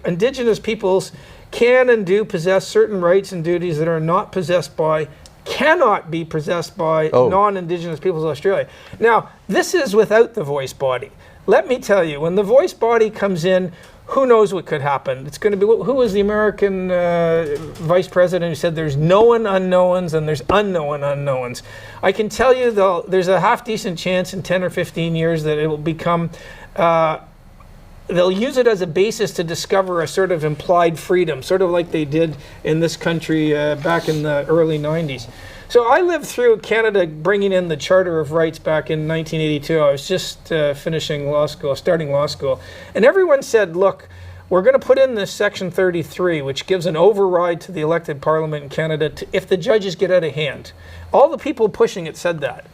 Indigenous peoples can and do possess certain rights and duties that are not possessed by, cannot be possessed by non-Indigenous peoples of Australia. Now, this is without the voice body. Let me tell you, when the voice body comes in, who knows what could happen? It's going to be, who was the American vice president who said there's known unknowns and there's unknown unknowns? I can tell you, though, there's a half-decent chance in 10 or 15 years that it will become, they'll use it as a basis to discover a sort of implied freedom, sort of like they did in this country back in the early 90s. So I lived through Canada bringing in the Charter of Rights back in 1982. I was just finishing law school, starting law school. And everyone said, look, we're going to put in this Section 33, which gives an override to the elected parliament in Canada if the judges get out of hand. All the people pushing it said that.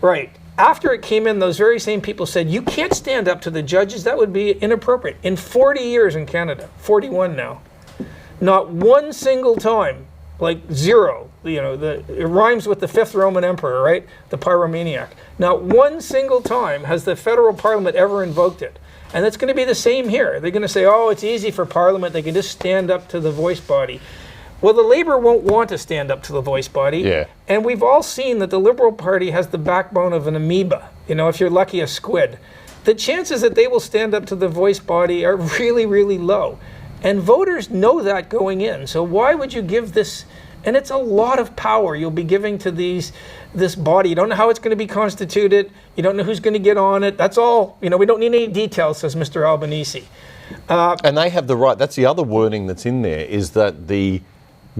Right. After it came in, those very same people said, you can't stand up to the judges. That would be inappropriate. In 40 years in Canada, 41 now, not one single time, like zero, you know, it rhymes with the 5th Roman emperor, right? The pyromaniac. Not one single time has the federal parliament ever invoked it. And it's going to be the same here. They're going to say, oh, it's easy for parliament. They can just stand up to the voice body. Well, the Labour won't want to stand up to the voice body. Yeah. And we've all seen that the Liberal Party has the backbone of an amoeba. You know, if you're lucky, a squid. The chances that they will stand up to the voice body are really, really low. And voters know that going in. So why would you give this? And it's a lot of power you'll be giving to this body. You don't know how it's going to be constituted. You don't know who's going to get on it. That's all. You know, we don't need any details, says Mr. Albanese. And they have the right. That's the other wording that's in there, is that the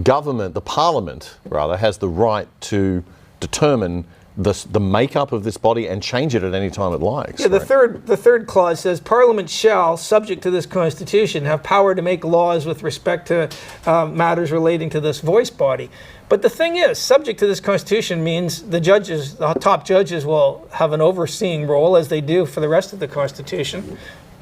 government, the parliament rather, has the right to determine the makeup of this body and change it at any time it likes. Yeah, the third clause says Parliament shall, subject to this Constitution, have power to make laws with respect to matters relating to this voice body. But the thing is, subject to this Constitution means the judges, the top judges, will have an overseeing role, as they do for the rest of the Constitution.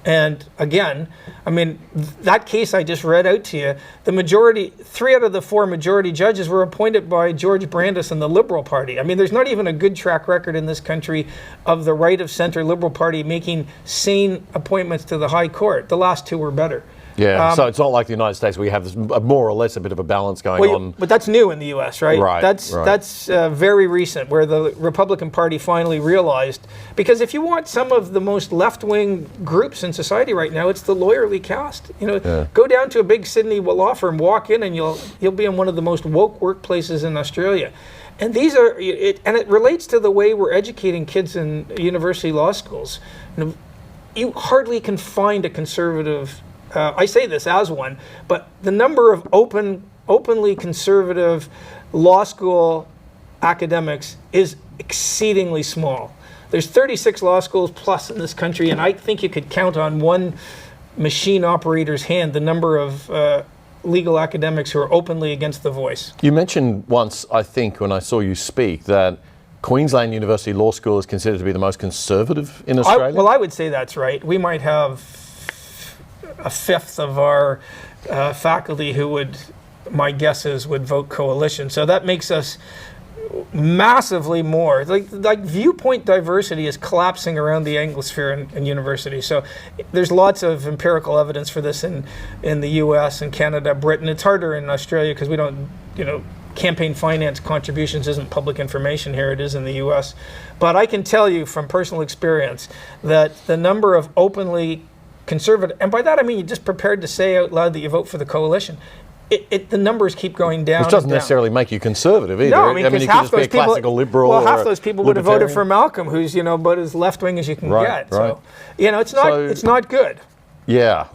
And again, I mean, that case I just read out to you, the majority, 3 out of the 4 majority judges were appointed by George Brandis and the Liberal Party. I mean, there's not even a good track record in this country of the right of centre Liberal Party making sane appointments to the High Court. The last 2 were better. Yeah, so it's not like the United States where you have this more or less a bit of a balance going on. But that's new in the U.S., right? Right. That's very recent, where the Republican Party finally realized. Because if you want some of the most left-wing groups in society right now, it's the lawyerly caste. You know, go down to a big Sydney law firm, walk in, and you'll be in one of the most woke workplaces in Australia. And these are and it relates to the way we're educating kids in university law schools. You hardly can find a conservative. I say this as one, but the number of openly conservative law school academics is exceedingly small. There's 36 law schools plus in this country, and I think you could count on one machine operator's hand the number of legal academics who are openly against the voice. You mentioned once, I think, when I saw you speak, that Queensland University Law School is considered to be the most conservative in Australia? Well, I would say that's right. We might have a fifth of our faculty who would, my guess is, would vote coalition. So that makes us massively more. Like viewpoint diversity is collapsing around the anglosphere in universities. So there's lots of empirical evidence for this in the US and Canada, Britain. It's harder in Australia because we don't, you know, campaign finance contributions isn't public information here. It is in the US. But I can tell you from personal experience that the number of openly conservative, and by that I mean you're just prepared to say out loud that you vote for the coalition. The numbers keep going down. Which doesn't necessarily make you conservative either. No, I mean you could just be a classical liberal. Well, half those people would have voted for Malcolm, who's, you know, about as left wing as you can get. So, you know, it's not good. Yeah.